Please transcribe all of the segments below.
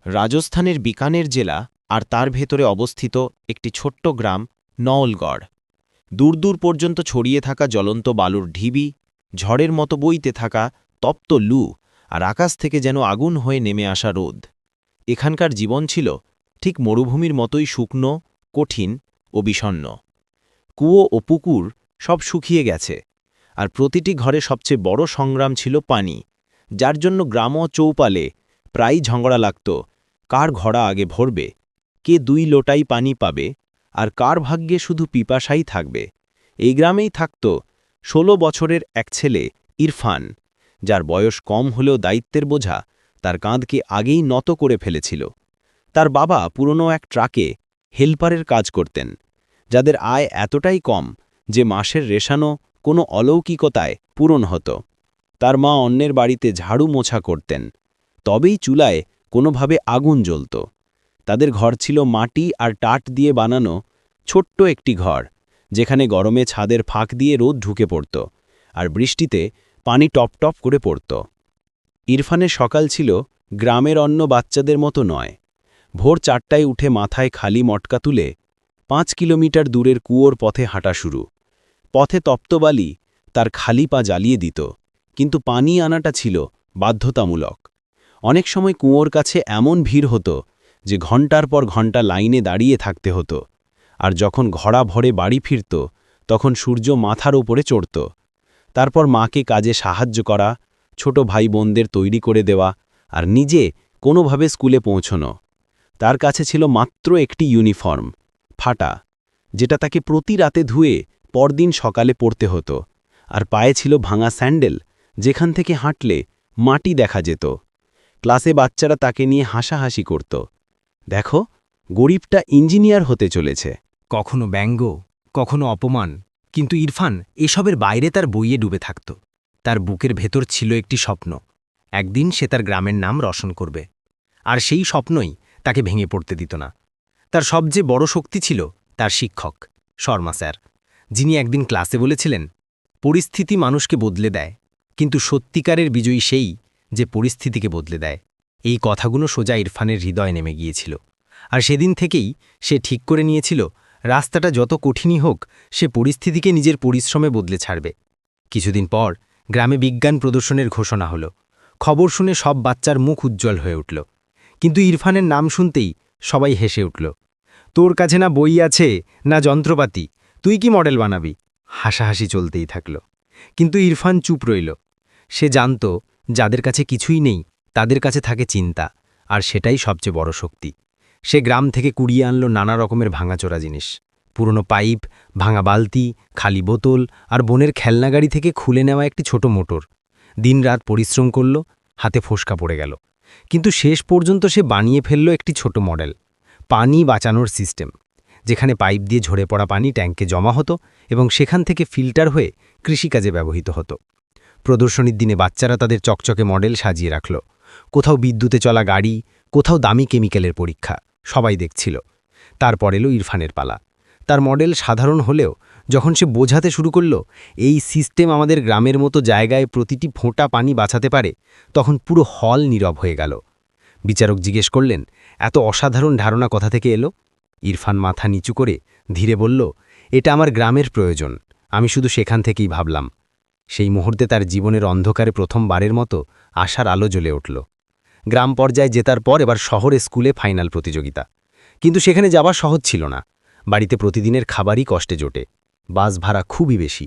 রাজস্থানের বিকানের জেলা আর তার ভেতরে অবস্থিত একটি ছোট্ট গ্রাম নওলগড়। দূর দূর পর্যন্ত ছড়িয়ে থাকা জ্বলন্ত বালুর ঢিবি, ঝড়ের মতো বইতে থাকা তপ্ত লু আর আকাশ থেকে যেন আগুন হয়ে নেমে আসা রোদ। এখানকার জীবন ছিল ঠিক মরুভূমির মতোই শুকনো, কঠিন ও বিষণ্ণ। কুয়ো ও পুকুর সব শুকিয়ে গেছে, আর প্রতিটি ঘরে সবচেয়ে বড় সংগ্রাম ছিল পানি, যার জন্য গ্রাম ও চৌপালে প্রায়ই ঝগড়া লাগত কার ঘড়া আগে ভরবে, কে 2 লোটাই পানি পাবে, আর কার ভাগ্যে শুধু পিপাসাই থাকবে। এই গ্রামেই থাকত 16 বছরের এক ছেলে ইরফান, যার বয়স কম হলেও দায়িত্বের বোঝা তার কাঁধকে আগেই নত করে ফেলেছিল। তার বাবা পুরনো এক ট্রাকে হেল্পারের কাজ করতেন, যাদের আয় এতটাই কম যে মাসের রেশানো কোনো অলৌকিকতায় পূরণ হতো। তার মা অন্যের বাড়িতে ঝাড়ু মোছা করতেন, তবেই চুলায় কোনোভাবে আগুন জ্বলত। তাদের ঘর ছিল মাটি আর টাট দিয়ে বানানো ছোট্ট একটি ঘর, যেখানে গরমে ছাদের ফাঁক দিয়ে রোদ ঢুকে পড়ত আর বৃষ্টিতে পানি টপ টপ করে পড়ত। ইরফানের সকাল ছিল গ্রামের অন্য বাচ্চাদের মতো নয়। ভোর 4টায় উঠে মাথায় খালি মটকা তুলে 5 কিলোমিটার দূরের কুয়োর পথে হাঁটা শুরু। পথে তপ্তবালি তার খালি পা জ্বালিয়ে দিত, কিন্তু পানি আনাটা ছিল বাধ্যতামূলক। অনেক সময় কুয়োর কাছে এমন ভিড় হতো যে ঘণ্টার পর ঘণ্টা লাইনে দাঁড়িয়ে থাকতে হতো, আর যখন ঘোড়া ভরে বাড়ি ফিরত তখন সূর্য মাথার ওপরে চড়ত। তারপর মাকে কাজে সাহায্য করা, ছোট ভাই বোনদের তৈরি করে দেওয়া, আর নিজে কোনোভাবে স্কুলে পৌঁছনো। তার কাছে ছিল মাত্র একটি ইউনিফর্ম, ফাটা, যেটা তাকে প্রতি রাতে ধুয়ে পরদিন সকালে পরতে হতো, আর পায়ে ছিল ভাঙা স্যান্ডেল, যেখান থেকে হাঁটলে মাটি দেখা যেত। ক্লাসে বাচ্চারা তাকে নিয়ে হাসাহাসি করত, দেখো গরিবটা ইঞ্জিনিয়ার হতে চলেছে। কখনো ব্যঙ্গ, কখনো অপমান, কিন্তু ইরফান এসবের বাইরে তার বইয়ে ডুবে থাকত। তার বুকের ভেতর ছিল একটি স্বপ্ন, একদিন সে তার গ্রামের নাম রোশন করবে। আর সেই স্বপ্নই তাকে ভেঙে পড়তে দিত না। তার সবচেয়ে বড় শক্তি ছিল তার শিক্ষক শর্মা স্যার, যিনি একদিন ক্লাসে বলেছিলেন, পরিস্থিতি মানুষকে বদলে দেয়, কিন্তু সত্যিকারের বিজয়ী সেই যে পরিস্থিতিকে বদলে দেয়। এই কথাগুলো সোজা ইরফানের হৃদয়ে নেমে গিয়েছিল, আর সেদিন থেকেই সে ঠিক করে নিয়েছিল রাস্তাটা যত কঠিনই হোক সে পরিস্থিতিকে নিজের পরিশ্রমে বদলে ছাড়বে। কিছুদিন পর গ্রামে বিজ্ঞান প্রদর্শনের ঘোষণা হলো। খবর শুনে সব বাচ্চার মুখ উজ্জ্বল হয়ে উঠল, কিন্তু ইরফানের নাম শুনতেই সবাই হেসে উঠল। তোর কাছে না বই আছে, না যন্ত্রপাতি, তুই কি মডেল বানাবি? হাসাহাসি চলতেই থাকল। কিন্তু ইরফান চুপ রইল। সে জানত যাদের কাছে কিছুই নেই তাদের কাছে থাকে চিন্তা, আর সেটাই সবচেয়ে বড় শক্তি। সে গ্রাম থেকে কুড়িয়ে আনলো নানা রকমের ভাঙাচোরা জিনিস, পুরনো পাইপ, ভাঙা বালতি, খালি বোতল, আর বোনের খেলনাগাড়ি থেকে খুলে নেওয়া একটি ছোট মোটর। দিনরাত পরিশ্রম করল, হাতে ফোসকা পড়ে গেল, কিন্তু শেষ পর্যন্ত সে বানিয়ে ফেলল একটি ছোট মডেল, পানি বাঁচানোর সিস্টেম, যেখানে পাইপ দিয়ে ঝরে পড়া পানি ট্যাঙ্কে জমা হতো এবং সেখান থেকে ফিল্টার হয়ে কৃষিকাজে ব্যবহৃত হতো। প্রদর্শনীর দিনে বাচ্চারা তাদের চকচকে মডেল সাজিয়ে রাখল। কোথাও বিদ্যুতে চলা গাড়ি, কোথাও দামি কেমিক্যালের পরীক্ষা, সবাই দেখছিল। তারপর এলো ইরফানের পালা। তার মডেল সাধারণ হলেও যখন সে বোঝাতে শুরু করল এই সিস্টেম আমাদের গ্রামের মতো জায়গায় প্রতিটি ফোঁটা পানি বাঁচাতে পারে, তখন পুরো হল নীরব হয়ে গেল। বিচারক জিজ্ঞেস করলেন, এত অসাধারণ ধারণা কোথা থেকে এলো? ইরফান মাথা নিচু করে ধীরে বলল, এটা আমার গ্রামের প্রয়োজন, আমি শুধু সেখান থেকেই ভাবলাম। সেই মুহূর্তে তার জীবনের অন্ধকারে প্রথমবারের মতো আশার আলো জ্বলে উঠল। গ্রাম পর্যায়ে জেতার পর এবার শহরে স্কুলে ফাইনাল প্রতিযোগিতা, কিন্তু সেখানে যাওয়া সহজ ছিল না। বাড়িতে প্রতিদিনের খাবারই কষ্টে জোটে, বাস ভাড়া খুবই বেশি।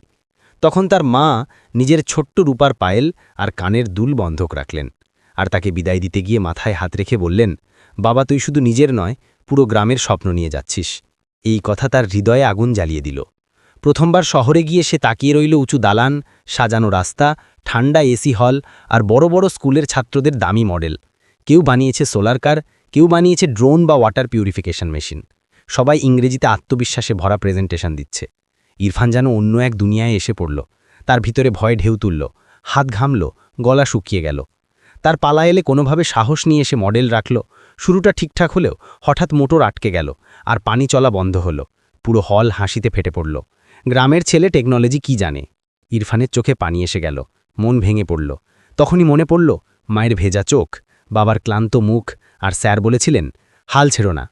তখন তার মা নিজের ছোট্ট রূপার পায়েল আর কানের দুল বন্ধক রাখলেন, আর তাকে বিদায় দিতে গিয়ে মাথায় হাত রেখে বললেন, বাবা তুই শুধু নিজের নয়, পুরো গ্রামের স্বপ্ন নিয়ে যাচ্ছিস। এই কথা তার হৃদয়ে আগুন জ্বালিয়ে দিল। প্রথমবার শহরে গিয়ে সে তাকিয়ে রইল উঁচু দালান, সাজানো রাস্তা, ঠান্ডা এসি হল, আর বড় বড় স্কুলের ছাত্রদের দামি মডেল। কেউ বানিয়েছে সোলার কার, কেউ বানিয়েছে ড্রোন বা ওয়াটার পিউরিফিকেশন মেশিন। সবাই ইংরেজিতে আত্মবিশ্বাসে ভরা প্রেজেন্টেশন দিচ্ছে। ইরফান যেন অন্য এক দুনিয়ায় এসে পড়ল। তার ভিতরে ভয় ঢেউ তুলল, হাত ঘামল, গলা শুকিয়ে গেল। তার পালা এলে কোনোভাবে সাহস নিয়ে এসে মডেল রাখল। শুরুটা ঠিকঠাক হলেও হঠাৎ মোটর আটকে গেল, আর পানি চলা বন্ধ হলো। পুরো হল হাসিতে ফেটে পড়ল। গ্রামের ছেলে টেকনোলজি কি জানে? ইরফানের চোখে পানি এসে গেল, মন ভেঙে পড়ল। তখনই মনে পড়ল মায়ের ভেজা চোখ, বাবার ক্লান্ত মুখ, আর স্যার বলেছিলেন, হাল ছেড়ো না।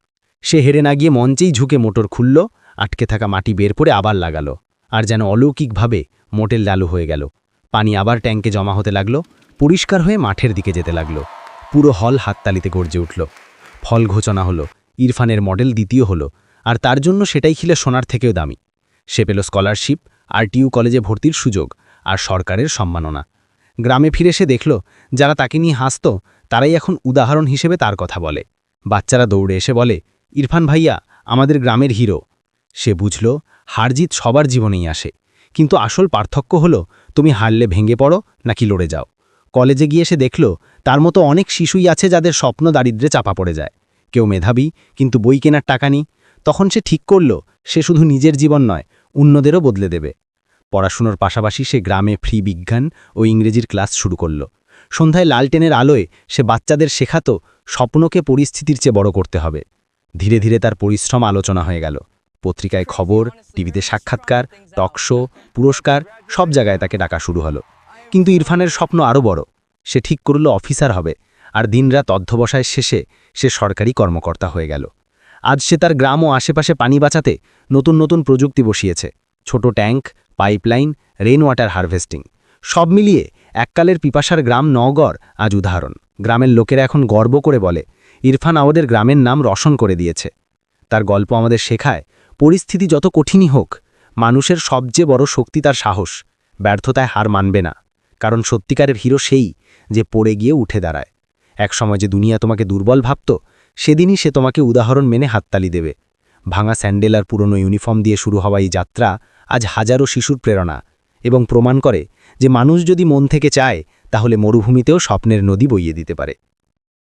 সে হেরে না গিয়ে মঞ্চেই ঝুঁকে মোটর খুলল, আটকে থাকা মাটি বের করে আবার লাগালো, আর যেন অলৌকিকভাবে মোটেল চালু হয়ে গেল। পানি আবার ট্যাঙ্কে জমা হতে লাগলো, পরিষ্কার হয়ে মাঠের দিকে যেতে লাগলো। পুরো হল হাততালিতে গর্জে উঠল। ফল ঘোষণা হলো, ইরফানের মডেল দ্বিতীয় হলো, আর তার জন্য সেটাই ছিল সোনার থেকেও দামি। সে পেল স্কলারশিপ, RTU কলেজে ভর্তির সুযোগ, আর সরকারের সম্মাননা। গ্রামে ফিরে সে দেখল, যারা তাকে নিয়ে হাসত তারাই এখন উদাহরণ হিসেবে তার কথা বলে। বাচ্চারা দৌড়ে এসে বলে, ইরফান ভাইয়া আমাদের গ্রামের হিরো। সে বুঝল, হারজিত সবার জীবনেই আসে, কিন্তু আসল পার্থক্য হলো তুমি হারলে ভেঙে পড়ো নাকি লড়ে যাও। কলেজে গিয়ে সে দেখল, তার মতো অনেক শিশুই আছে যাদের স্বপ্ন দারিদ্র্যে চাপা পড়ে যায়। কেউ মেধাবী, কিন্তু বই কেনার টাকা নেই। তখন সে ঠিক করল, সে শুধু নিজের জীবন নয়, অন্যদেরও বদলে দেবে। পড়াশুনোর পাশাপাশি সে গ্রামে ফ্রি বিজ্ঞান ও ইংরেজির ক্লাস শুরু করল। সন্ধ্যায় লালটেনের আলোয় সে বাচ্চাদের শেখাতো, স্বপ্নকে পরিস্থিতির চেয়ে বড় করতে হবে। ধীরে ধীরে তার পরিশ্রম আলোচনা হয়ে গেল। পত্রিকায় খবর, টিভিতে সাক্ষাৎকার, টক শো, পুরস্কার, সব জায়গায় তাকে ডাকা শুরু হলো। কিন্তু ইরফানের স্বপ্ন আরও বড়। সে ঠিক করল অফিসার হবে, আর দিনরাত অধ্যবসায় শেষে সে সরকারি কর্মকর্তা হয়ে গেল। আজ সে তার গ্রাম ও আশেপাশে পানি বাঁচাতে নতুন নতুন প্রযুক্তি বসিয়েছে। ছোট tank, pipeline, rain water harvesting, সব মিলিয়ে এককালের পিপাসার গ্রাম নওগড় আজ উদাহরণ। গ্রামের লোকেরা এখন গর্ব করে বলে, ইরফান আমাদের গ্রামের নাম রোশন করে দিয়েছে। তার গল্প আমাদের শেখায়, পরিস্থিতি যত কঠিনই হোক, মানুষের সবচেয়ে বড় শক্তি তার সাহস। ব্যর্থতায় হার মানবে না, কারণ সত্যিকারের হিরো সেই যে পড়ে গিয়ে উঠে দাঁড়ায়। একসময় যে দুনিয়া তোমাকে দুর্বল ভাবত, সেদিনই সে তোমাকে উদাহরণ মেনে হাততালি দেবে। ভাঙা স্যান্ডেল আর পুরনো ইউনিফর্ম দিয়ে শুরু হওয়া এই যাত্রা আজ হাজারো শিশুর প্রেরণা, এবং প্রমাণ করে যে মানুষ যদি মন থেকে চায়, তাহলে মরুভূমিতেও স্বপ্নের নদী বইয়ে দিতে পারে।